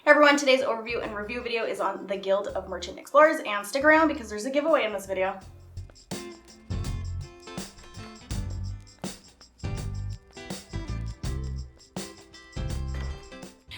Hey everyone, today's overview and review video is on the Guild of Merchant Explorers, and stick around because there's a giveaway in this video.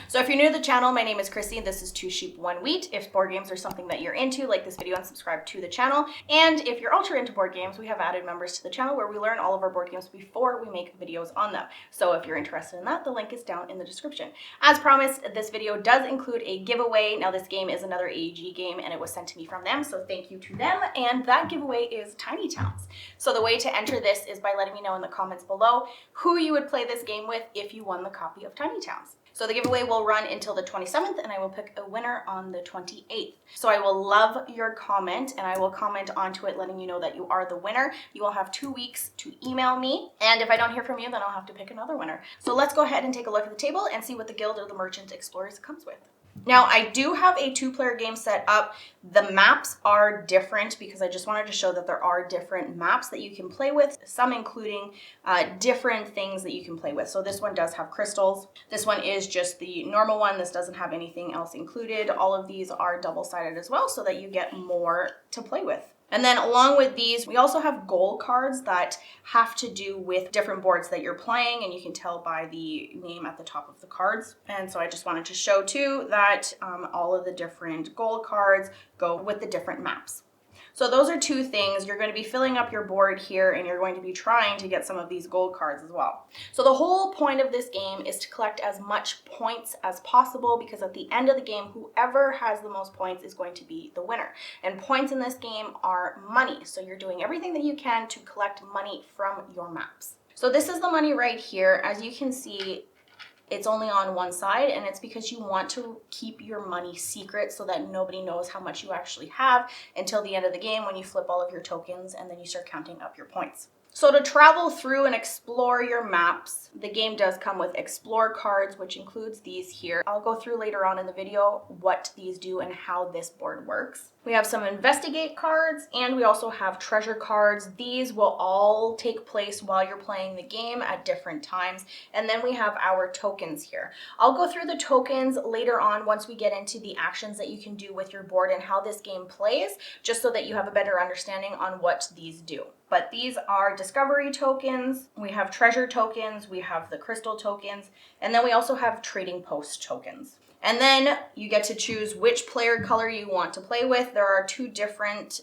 So if you're new to the channel, my name is Chrissy and this is 2 Sheep 1 Wheat. If board games are something that you're into, like this video and subscribe to the channel. And if you're ultra into board games, we have added members to the channel where we learn all of our board games before we make videos on them. So if you're interested in that, the link is down in the description. As promised, this video does include a giveaway. Now this game is another AEG game and it was sent to me from them, so thank you to them. And that giveaway is Tiny Towns. So the way to enter this is by letting me know in the comments below who you would play this game with if you won the copy of Tiny Towns. So the giveaway will run until the 27th and I will pick a winner on the 28th. So I will love your comment and I will comment onto it letting you know that you are the winner. You will have 2 weeks to email me, and if I don't hear from you, then I'll have to pick another winner. So let's go ahead and take a look at the table and see what the Guild of the Merchant Explorers comes with. Now, I do have a 2-player game set up. The maps are different because I just wanted to show that there are different maps that you can play with, some including different things that you can play with. So this one does have crystals. This one is just the normal one. This doesn't have anything else included. All of these are double-sided as well so that you get more to play with. And then along with these, we also have goal cards that have to do with different boards that you're playing, and you can tell by the name at the top of the cards. And so I just wanted to show too that all of the different goal cards go with the different maps. So those are 2 things. You're going to be filling up your board here and you're going to be trying to get some of these gold cards as well. So the whole point of this game is to collect as much points as possible, because at the end of the game, whoever has the most points is going to be the winner. And points in this game are money. So you're doing everything that you can to collect money from your maps. So this is the money right here. As you can see, it's only on one side, and it's because you want to keep your money secret so that nobody knows how much you actually have until the end of the game when you flip all of your tokens and then you start counting up your points. So to travel through and explore your maps, the game does come with explore cards, which includes these here. I'll go through later on in the video what these do and how this board works. We have some investigate cards, and we also have treasure cards. These will all take place while you're playing the game at different times. And then we have our tokens here. I'll go through the tokens later on once we get into the actions that you can do with your board and how this game plays, just so that you have a better understanding on what these do. But these are discovery tokens, we have treasure tokens, we have the crystal tokens, and then we also have trading post tokens. And then you get to choose which player color you want to play with. There are 2 different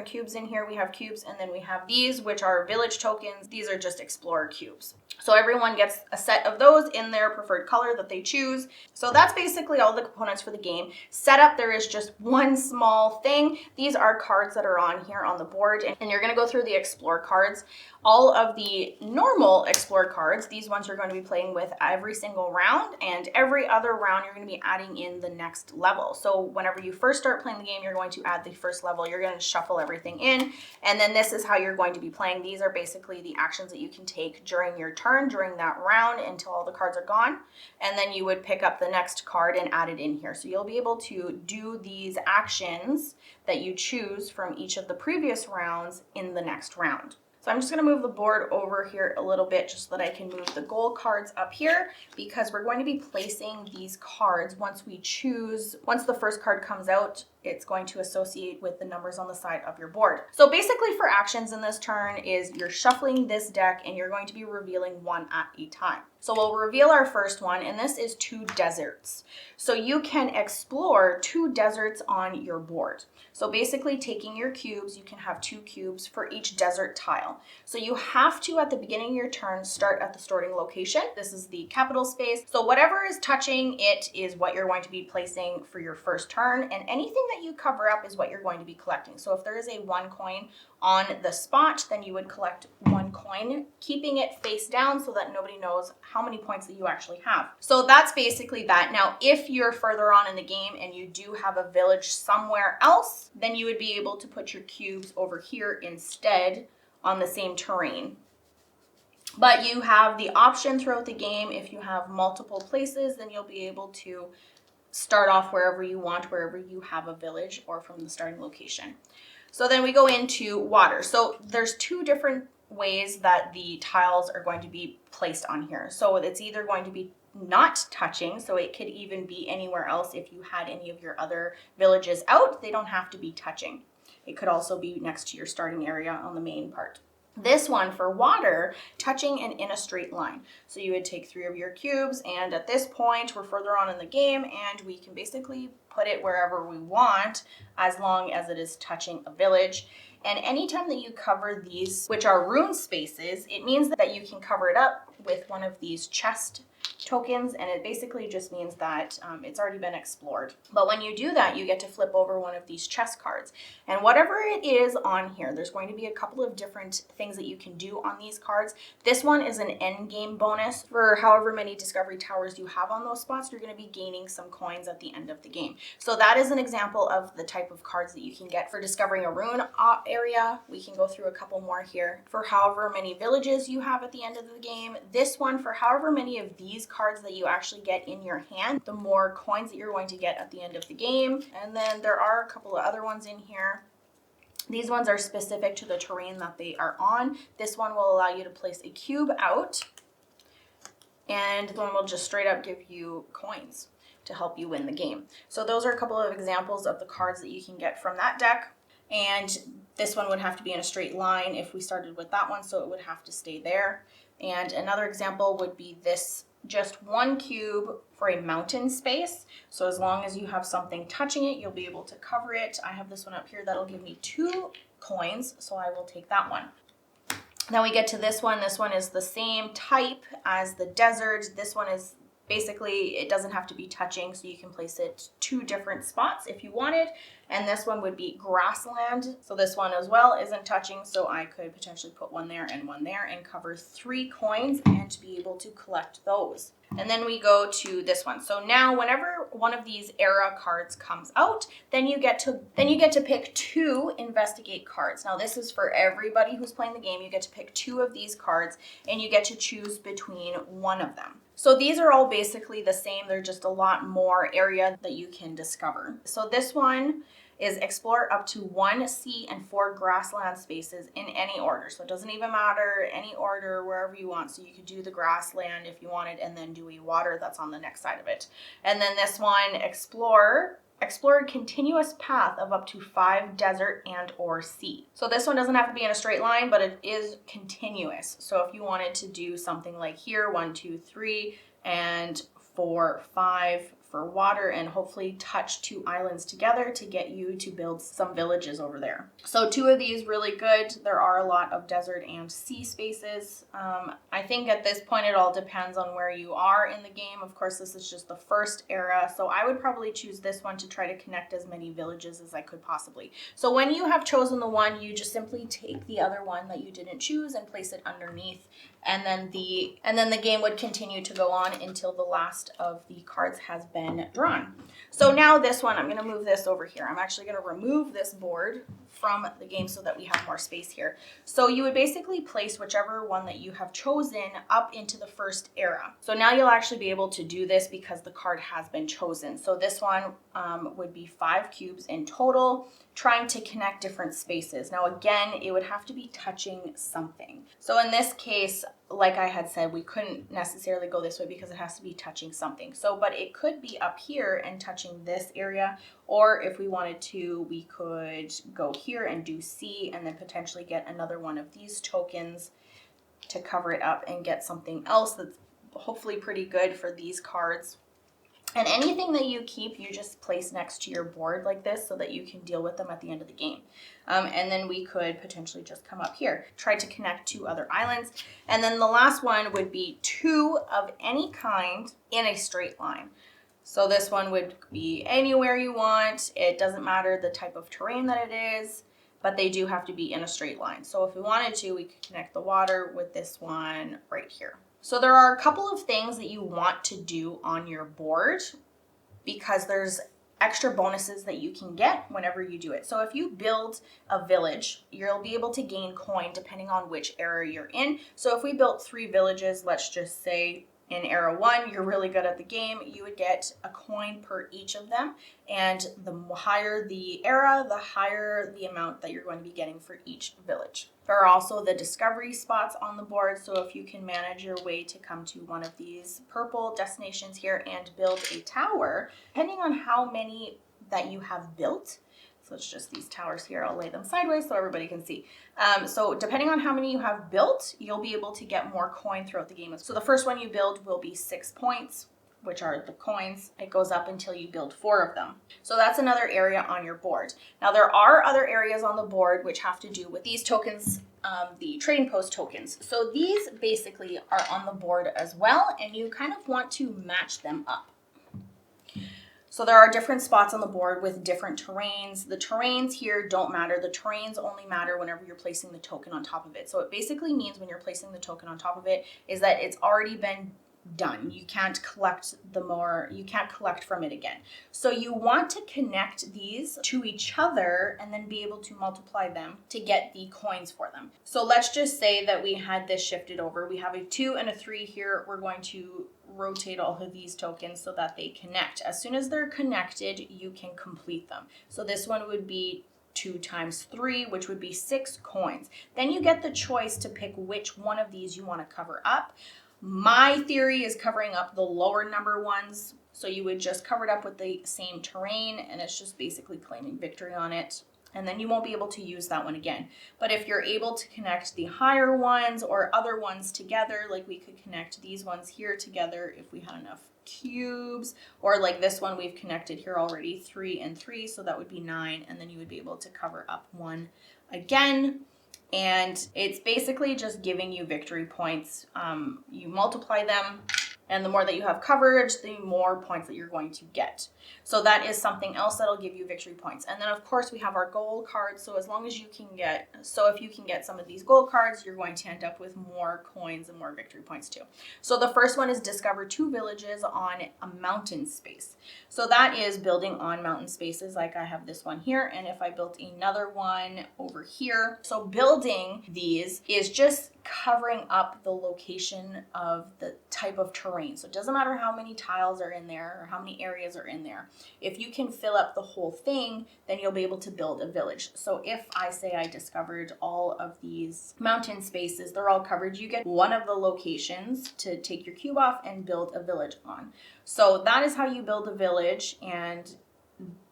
cubes in here. We have cubes, and then we have these, which are village tokens. These are just explorer cubes. So everyone gets a set of those in their preferred color that they choose. So that's basically all the components for the game. Setup, there is just one small thing. These are cards that are on here on the board, and you're going to go through the explore cards. All of the normal explore cards, these ones you're going to be playing with every single round, and every other round you're going to be adding in the next level. So whenever you first start playing the game, you're going to add the first level. You're going to shuffle everything in, and then this is how you're going to be playing. These are basically the actions that you can take during your turn, during that round, until all the cards are gone, and then you would pick up the next card and add it in here. So you'll be able to do these actions that you choose from each of the previous rounds in the next round. So I'm just going to move the board over here a little bit just so that I can move the gold cards up here, because we're going to be placing these cards once the first card comes out, it's going to associate with the numbers on the side of your board. So basically for actions in this turn is you're shuffling this deck and you're going to be revealing one at a time. So we'll reveal our first one, and this is 2 deserts. So you can explore 2 deserts on your board. So basically taking your cubes, you can have 2 cubes for each desert tile. So you have to, at the beginning of your turn, start at the starting location. This is the capital space. So whatever is touching it is what you're going to be placing for your first turn, and anything that you cover up is what you're going to be collecting. So if there is a 1 coin on the spot, then you would collect 1 coin, keeping it face down so that nobody knows how many points that you actually have. So that's basically that. Now, if you're further on in the game and you do have a village somewhere else, then you would be able to put your cubes over here instead on the same terrain. But you have the option throughout the game, if you have multiple places, then you'll be able to start off wherever you want, wherever you have a village, or from the starting location. So then we go into water. So there's 2 different ways that the tiles are going to be placed on here. So it's either going to be not touching, so it could even be anywhere else. If you had any of your other villages out, they don't have to be touching. It could also be next to your starting area on the main part. This one for water, touching and in a straight line. So you would take 3 of your cubes, and at this point, we're further on in the game, and we can basically put it wherever we want as long as it is touching a village. And anytime that you cover these, which are rune spaces, it means that you can cover it up with one of these chest tokens, and it basically just means that it's already been explored. But when you do that, you get to flip over one of these chest cards, and whatever it is on here, there's going to be a couple of different things that you can do on these cards. This one is an end game bonus. For however many discovery towers you have on those spots, you're going to be gaining some coins at the end of the game. So that is an example of the type of cards that you can get for discovering a rune area. We can go through a couple more here. For however many villages you have at the end of the game, this one for however many of these cards that you actually get in your hand, the more coins that you're going to get at the end of the game. And then there are a couple of other ones in here. These ones are specific to the terrain that they are on. This one will allow you to place a cube out, and the one will just straight up give you coins to help you win the game. So those are a couple of examples of the cards that you can get from that deck. And this one would have to be in a straight line if we started with that one, so it would have to stay there. And another example would be this, just 1 cube for a mountain space. So as long as you have something touching it, you'll be able to cover it. I have this one up here that'll give me 2 coins, so I will take that one. Then we get to this one. This one is the same type as the desert. This one is basically, it doesn't have to be touching, so you can place it 2 different spots if you wanted. And this one would be grassland. So this one as well isn't touching, so I could potentially put 1 there and 1 there and cover 3 coins and to be able to collect those. And then we go to this one. So now whenever one of these era cards comes out, then you get to pick 2 investigate cards. Now this is for everybody who's playing the game. You get to pick 2 of these cards, and you get to choose between one of them. So these are all basically the same. They're just a lot more area that you can discover. So this one is explore up to 1 sea and 4 grassland spaces in any order. So it doesn't even matter, any order, wherever you want. So you could do the grassland if you wanted, and then do a water that's on the next side of it. And then this one, explore a continuous path of up to 5 desert and or sea. So this one doesn't have to be in a straight line, but it is continuous. So if you wanted to do something like here, 1, 2, 3, and 4, 5 for water, and hopefully touch 2 islands together to get you to build some villages over there. So 2 of these really good. There are a lot of desert and sea spaces. I think at this point it all depends on where you are in the game. Of course, this is just the first era, so I would probably choose this one to try to connect as many villages as I could possibly. So when you have chosen the one, you just simply take the other one that you didn't choose and place it underneath, and then the game would continue to go on until the last of the cards has been drawn. So now this one, I'm going to move this over here. I'm actually going to remove this board from the game so that we have more space here. So you would basically place whichever one that you have chosen up into the first era. So now you'll actually be able to do this because the card has been chosen. So this one would be 5 cubes in total, trying to connect different spaces. Now again, it would have to be touching something. So in this case, like I had said, we couldn't necessarily go this way because it has to be touching something. So, but it could be up here and touching this area, or if we wanted to, we could go here and do C and then potentially get another one of these tokens to cover it up and get something else that's hopefully pretty good for these cards. And anything that you keep, you just place next to your board like this so that you can deal with them at the end of the game. And then we could potentially just come up here, try to connect 2 other islands. And then the last one would be 2 of any kind in a straight line. So this one would be anywhere you want. It doesn't matter the type of terrain that it is, but they do have to be in a straight line. So if we wanted to, we could connect the water with this one right here. So there are a couple of things that you want to do on your board because there's extra bonuses that you can get whenever you do it. So if you build a village, you'll be able to gain coin depending on which era you're in. So if we built 3 villages, let's just say in era 1, you're really good at the game, you would get a coin per each of them, and the higher the era, the higher the amount that you're going to be getting for each village. There are also the discovery spots on the board, so if you can manage your way to come to one of these purple destinations here and build a tower, depending on how many that you have built, so it's just these towers here. I'll lay them sideways so everybody can see. So depending on how many you have built, you'll be able to get more coin throughout the game. So the first one you build will be 6 points, which are the coins. It goes up until you build 4 of them. So that's another area on your board. Now there are other areas on the board which have to do with these tokens, the trading post tokens. So these basically are on the board as well, and you kind of want to match them up. So there are different spots on the board with different terrains. The terrains here don't matter. The terrains only matter whenever you're placing the token on top of it. So it basically means when you're placing the token on top of it is that it's already been done. You can't collect from it again. So you want to connect these to each other and then be able to multiply them to get the coins for them. So let's just say that we had this shifted over. We have a 2 and a 3 here. We're going to rotate all of these tokens so that they connect. As soon as they're connected, you can complete them. So this one would be 2 times 3, which would be 6 coins. Then you get the choice to pick which one of these you want to cover up. My theory is covering up the lower number ones. So you would just cover it up with the same terrain, and it's just basically claiming victory on it. And then you won't be able to use that one again. But if you're able to connect the higher ones or other ones together, like we could connect these ones here together if we had enough cubes, or like this one we've connected here already, 3 and 3, so that would be 9, and then you would be able to cover up 1 again. And it's basically just giving you victory points. You multiply them, and the more that you have coverage, the more points that you're going to get. So that is something else that'll give you victory points. And then of course we have our gold cards. So as long as you can get, if you can get some of these gold cards, you're going to end up with more coins and more victory points too. So the first one is discover 2 villages on a mountain space. So that is building on mountain spaces, like I have this one here. And if I built another one over here, so building these is just covering up the location of the type of terrain. So it doesn't matter how many tiles are in there or how many areas are in there. If you can fill up the whole thing, then you'll be able to build a village. So if I say I discovered all of these mountain spaces, they're all covered, you get one of the locations to take your cube off and build a village on. So that is how you build a village, and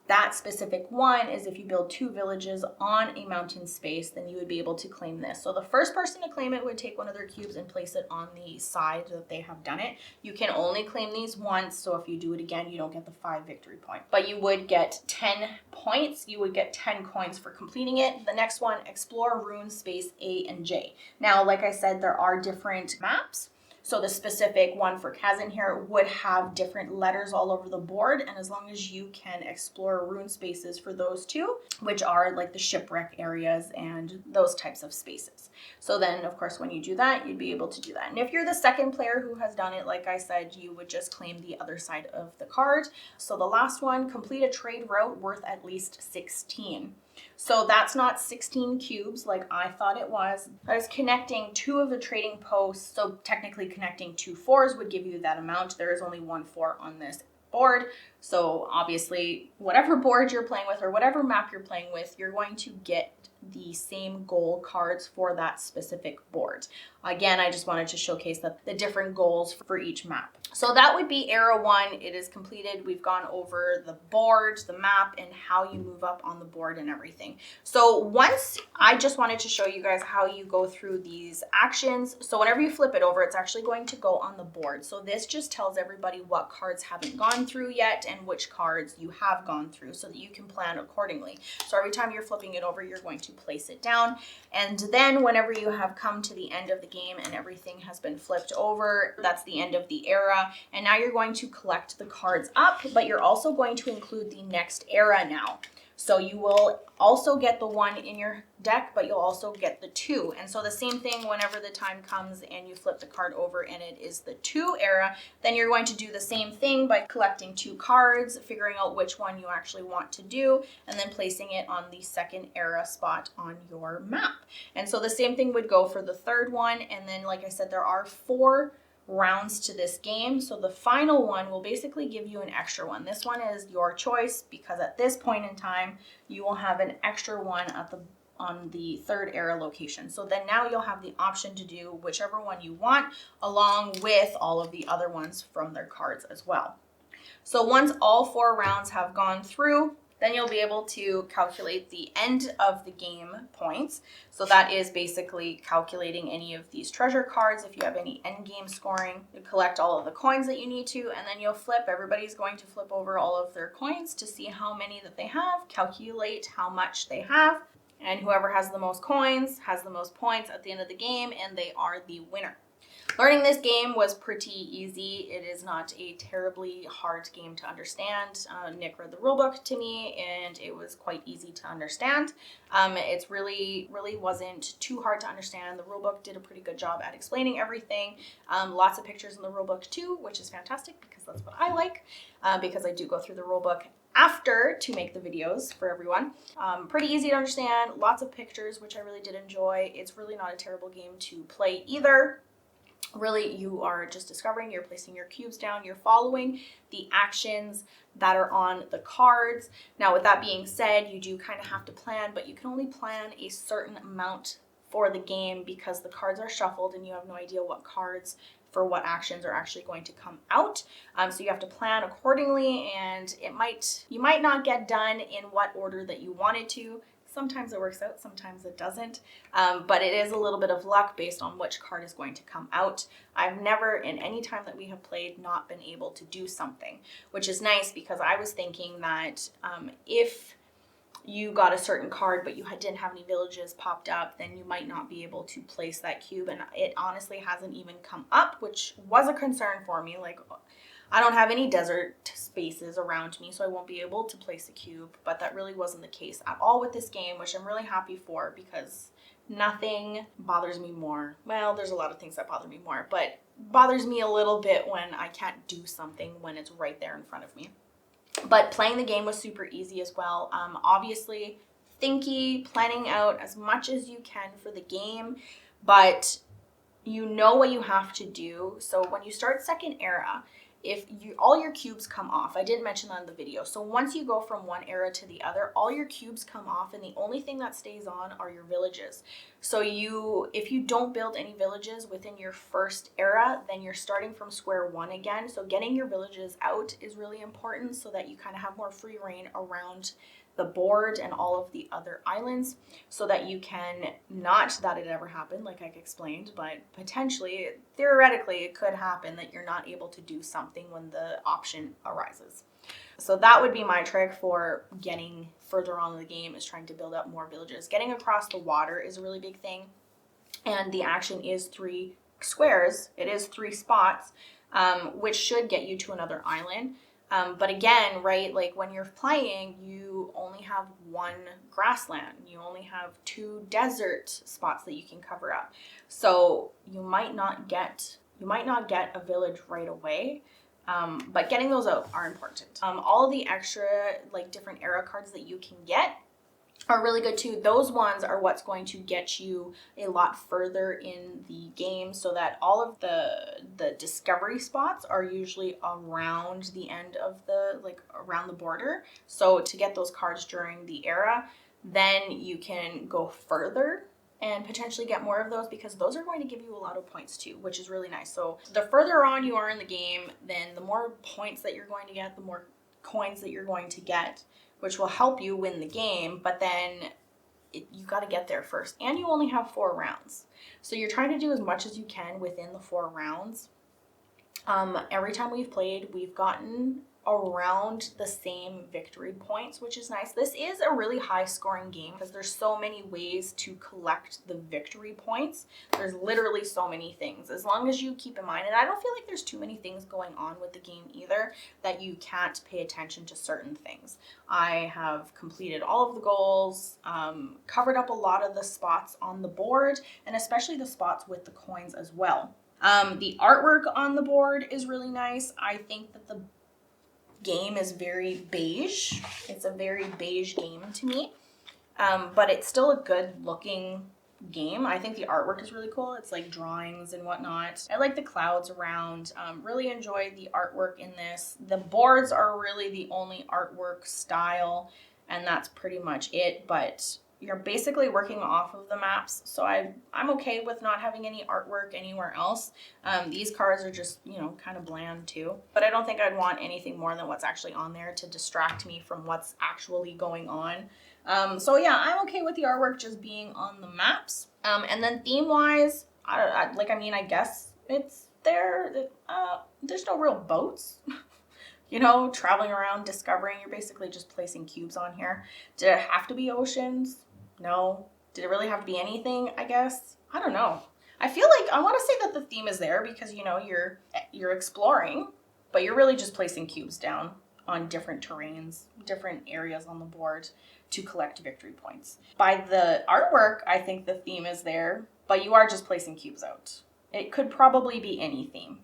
that specific one is if you build 2 villages on a mountain space, then you would be able to claim this. So the first person to claim it would take one of their cubes and place it on the side that they have done it. You can only claim these once, so if you do it again, you don't get the 5 victory points. But you would get 10 points. You would get 10 coins for completing it. The next one, explore rune space A and J. Now, like I said, there are different maps. So the specific one for Kazan here would have different letters all over the board, and as long as you can explore rune spaces for those 2, which are like the shipwreck areas and those types of spaces. So then, of course, when you do that, you'd be able to do that. And if you're the second player who has done it, like I said, you would just claim the other side of the card. So the last one, complete a trade route worth at least 16. So that's not 16 cubes like I thought it was. I was connecting 2 of the trading posts, so technically connecting 2 4s would give you that amount. There is only 1 4 on this board, so obviously whatever board you're playing with or whatever map you're playing with, you're going to get the same goal cards for that specific board. Again, I just wanted to showcase the different goals for each map. So that would be Era 1. It is completed. We've gone over the board, the map, and how you move up on the board and everything. So once, I just wanted to show you guys how you go through these actions. So whenever you flip it over, it's actually going to go on the board. So this just tells everybody what cards haven't gone through yet and which cards you have gone through so that you can plan accordingly. So every time you're flipping it over, you're going to place it down. And then whenever you have come to the end of the game and everything has been flipped over, that's the end of the era. And now you're going to collect the cards up, but you're also going to include the next era now. So you will also get the 1 in your deck, but you'll also get the 2. And so the same thing whenever the time comes and you flip the card over and it is the 2 era, then you're going to do the same thing by collecting 2 cards, figuring out which one you actually want to do, and then placing it on the 2nd era spot on your map. And so the same thing would go for the 3rd one. And then, like I said, there are 4 rounds to this game. So the final one will basically give you an extra one. This one is your choice because at this point in time, you will have an extra one on the third era location. So then now you'll have the option to do whichever one you want along with all of the other ones from their cards as well. So once all 4 rounds have gone through, then you'll be able to calculate the end of the game points. So that is basically calculating any of these treasure cards. If you have any end game scoring, you collect all of the coins that you need to, and then you'll flip. Everybody's going to flip over all of their coins to see how many that they have, calculate how much they have, and whoever has the most coins has the most points at the end of the game, and they are the winner. Learning this game was pretty easy. It is not a terribly hard game to understand. Nick read the rulebook to me and it was quite easy to understand. It's really wasn't too hard to understand. The rulebook did a pretty good job at explaining everything. Lots of pictures in the rulebook too, which is fantastic because that's what I like, because I do go through the rulebook after to make the videos for everyone. Pretty easy to understand, lots of pictures, which I really did enjoy. It's really not a terrible game to play either. Really, you are just discovering, you're placing your cubes down, you're following the actions that are on the cards. Now, with that being said, you do kind of have to plan, but you can only plan a certain amount for the game because the cards are shuffled and you have no idea what cards for what actions are actually going to come out. So you have to plan accordingly, and you might not get done in what order that you wanted to. Sometimes it works out, sometimes it doesn't, but it is a little bit of luck based on which card is going to come out. I've never, in any time that we have played, not been able to do something, which is nice because I was thinking that if you got a certain card but you didn't have any villages popped up, then you might not be able to place that cube, and it honestly hasn't even come up, which was a concern for me. Like, I don't have any desert spaces around me, so I won't be able to place a cube, but that really wasn't the case at all with this game, which I'm really happy for because nothing bothers me more. Well, there's a lot of things that bother me more, but bothers me a little bit when I can't do something when it's right there in front of me. But playing the game was super easy as well. Obviously, thinky, planning out as much as you can for the game, but you know what you have to do. So when you start second era, if all your cubes come off, I didn't mention that in the video. So once you go from one era to the other, all your cubes come off and the only thing that stays on are your villages. So if you don't build any villages within your first era, then you're starting from square one again. So getting your villages out is really important so that you kind of have more free reign around the board and all of the other islands, so that you can, not that it ever happened like I explained, but potentially, theoretically, it could happen that you're not able to do something when the option arises. So that would be my trick for getting further on in the game, is trying to build up more villages. Getting across the water is a really big thing, and the action is 3 squares. It is 3 spots, which should get you to another island. But again, right, like when you're playing, you only have 1 grassland. You only have 2 desert spots that you can cover up. So you might not get a village right away. But getting those out are important. All of the extra, like, different era cards that you can get are really good too. Those ones are what's going to get you a lot further in the game, so that all of the discovery spots are usually around the end of around the border. So to get those cards during the era, then you can go further and potentially get more of those, because those are going to give you a lot of points too, which is really nice. So the further on you are in the game, then the more points that you're going to get, the more coins that you're going to get, which will help you win the game. But then you got to get there first, and you only have 4 rounds. So you're trying to do as much as you can within the 4 rounds. Every time we've played, we've gotten around the same victory points, which is nice. This is a really high scoring game because there's so many ways to collect the victory points. There's literally so many things, as long as you keep in mind. And I don't feel like there's too many things going on with the game either that you can't pay attention to certain things. I have completed all of the goals, covered up a lot of the spots on the board, and especially the spots with the coins as well. The artwork on the board is really nice. I think that the game is very beige. It's a very beige game to me, but it's still a good looking game. I think the artwork is really cool. It's like drawings and whatnot. I like the clouds around. Really enjoy the artwork in this. The boards are really the only artwork style, and that's pretty much it, but you're basically working off of the maps, so I'm okay with not having any artwork anywhere else. These cards are just, you know, kind of bland too, but I don't think I'd want anything more than what's actually on there to distract me from what's actually going on. So yeah, I'm okay with the artwork just being on the maps. And then theme-wise, I guess it's there. There's no real boats. You know, traveling around, discovering, you're basically just placing cubes on here. Did it have to be oceans? No. Did it really have to be anything, I guess? I don't know. I feel like I want to say that the theme is there because, you know, you're exploring, but you're really just placing cubes down on different terrains, different areas on the board to collect victory points. By the artwork, I think the theme is there, but you are just placing cubes out. It could probably be any theme,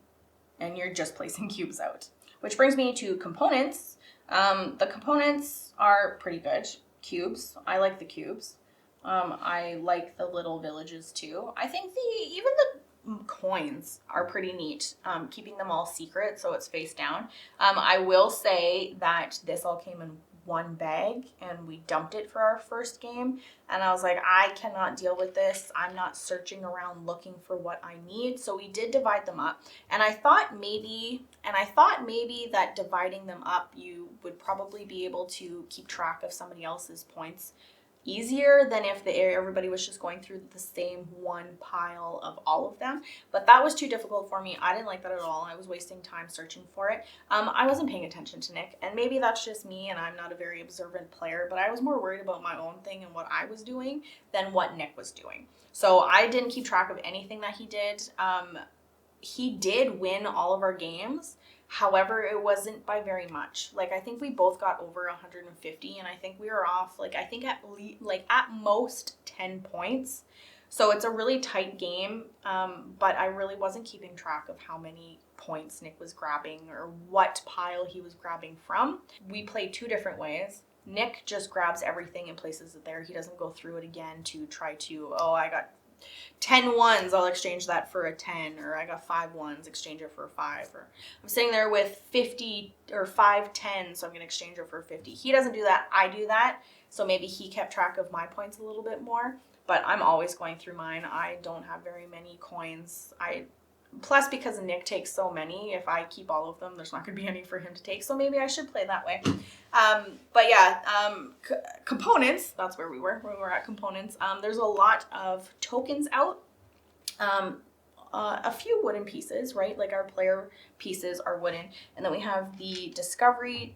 and you're just placing cubes out. Which brings me to components. The components are pretty good. Cubes. I like the cubes. I like the little villages too. I think even the coins are pretty neat, keeping them all secret so it's face down. I will say that this all came in one bag and we dumped it for our first game, and I was like, I cannot deal with this. I'm not searching around looking for what I need. So we did divide them up, and I thought maybe that dividing them up, you would probably be able to keep track of somebody else's points easier than if everybody was just going through the same one pile of all of them. But that was too difficult for me. I didn't like that at all. I was wasting time searching for it. I wasn't paying attention to Nick, and maybe that's just me and I'm not a very observant player, but I was more worried about my own thing and what I was doing than what Nick was doing. So I didn't keep track of anything that he did. He did win all of our games. However, it wasn't by very much. Like, I think we both got over 150, and I think we were off, like, I think at most 10 points. So it's a really tight game, but I really wasn't keeping track of how many points Nick was grabbing or what pile he was grabbing from. We played two different ways. Nick just grabs everything and places it there. He doesn't go through it again to try to, oh, I got 10 ones, I'll exchange that for a 10, or I got 5 ones, exchange it for a 5, or I'm sitting there with 50 or 5 10s, so I'm going to exchange it for 50. He doesn't do that, I do that, so maybe he kept track of my points a little bit more, but I'm always going through mine. I don't have very many coins. Plus, because Nick takes so many, if I keep all of them, there's not going to be any for him to take, so maybe I should play that way. But yeah, components, that's where we were at components. There's a lot of tokens out. A few wooden pieces, right? Like our player pieces are wooden. And then we have the discovery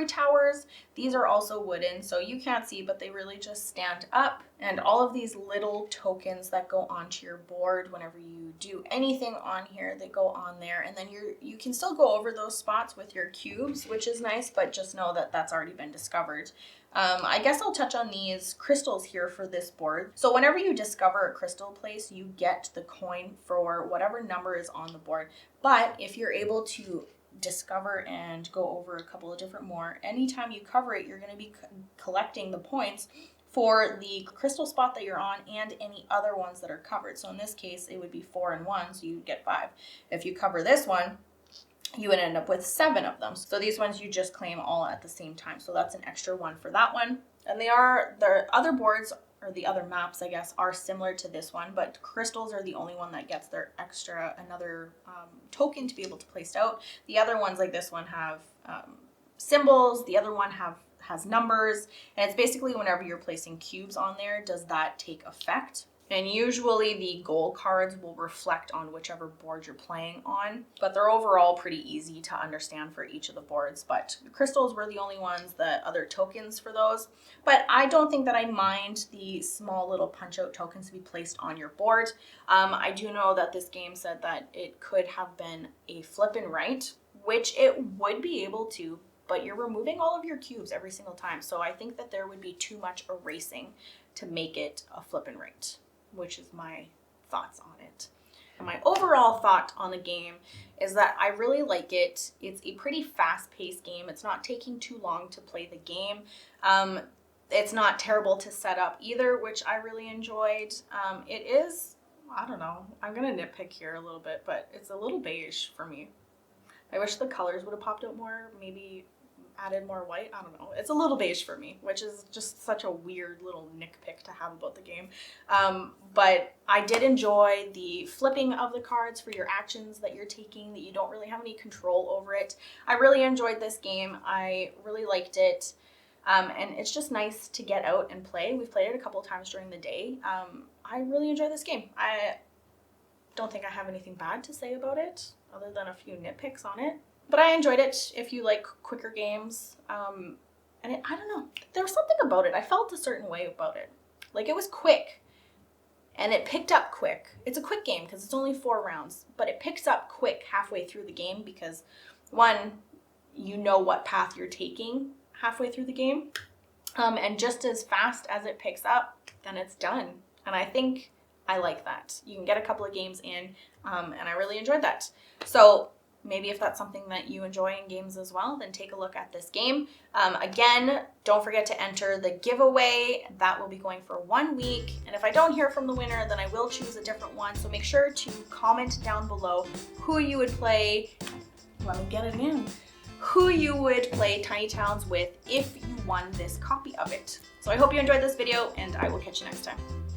towers. These are also wooden, so you can't see, but they really just stand up. And all of these little tokens that go onto your board whenever you do anything on here, they go on there. And then you can still go over those spots with your cubes, which is nice, but just know that that's already been discovered. I guess I'll touch on these crystals here for this board. So whenever you discover a crystal place, you get the coin for whatever number is on the board. But if you're able to discover and go over a couple of different more, anytime you cover it, you're going to be collecting the points for the crystal spot that you're on and any other ones that are covered. So in this case, it would be 4 and 1, so you get 5. If you cover this one, you would end up with 7 of them. So these ones you just claim all at the same time. So that's an extra one for that one. And the other boards, or the other maps, I guess, are similar to this one, but crystals are the only one that gets their another token to be able to place out. The other ones, like this one, have symbols. The other one has numbers. And it's basically whenever you're placing cubes on there, does that take effect? And usually the goal cards will reflect on whichever board you're playing on, but they're overall pretty easy to understand for each of the boards. But the crystals were the only ones, the other tokens for those. But I don't think that I mind the small little punch-out tokens to be placed on your board. I do know that this game said that it could have been a flip and right, which it would be able to, but you're removing all of your cubes every single time. So I think that there would be too much erasing to make it a flip and right, which is my thoughts on it. And my overall thought on the game is that I really like it. It's a pretty fast-paced game. It's not taking too long to play the game. It's not terrible to set up either, which I really enjoyed. It is, I don't know, I'm gonna nitpick here a little bit, but it's a little beige for me. I wish the colors would have popped out more, maybe added more white. I don't know. It's a little beige for me, which is just such a weird little nitpick to have about the game. But I did enjoy the flipping of the cards for your actions that you're taking, that you don't really have any control over it. I really enjoyed this game. I really liked it. And it's just nice to get out and play. We've played it a couple of times during the day. I really enjoy this game. I don't think I have anything bad to say about it, other than a few nitpicks on it. But I enjoyed it if you like quicker games. And I don't know, there was something about it. I felt a certain way about it. Like, it was quick and it picked up quick. It's a quick game because it's only 4 rounds, but it picks up quick halfway through the game because, one, you know what path you're taking halfway through the game. And just as fast as it picks up, then it's done. And I think I like that. You can get a couple of games in, and I really enjoyed that. So maybe if that's something that you enjoy in games as well, then take a look at this game. Again, don't forget to enter the giveaway. That will be going for 1 week. And if I don't hear from the winner, then I will choose a different one. So make sure to comment down below who you would play. Let me get it in. Who you would play Tiny Towns with if you won this copy of it. So I hope you enjoyed this video, and I will catch you next time.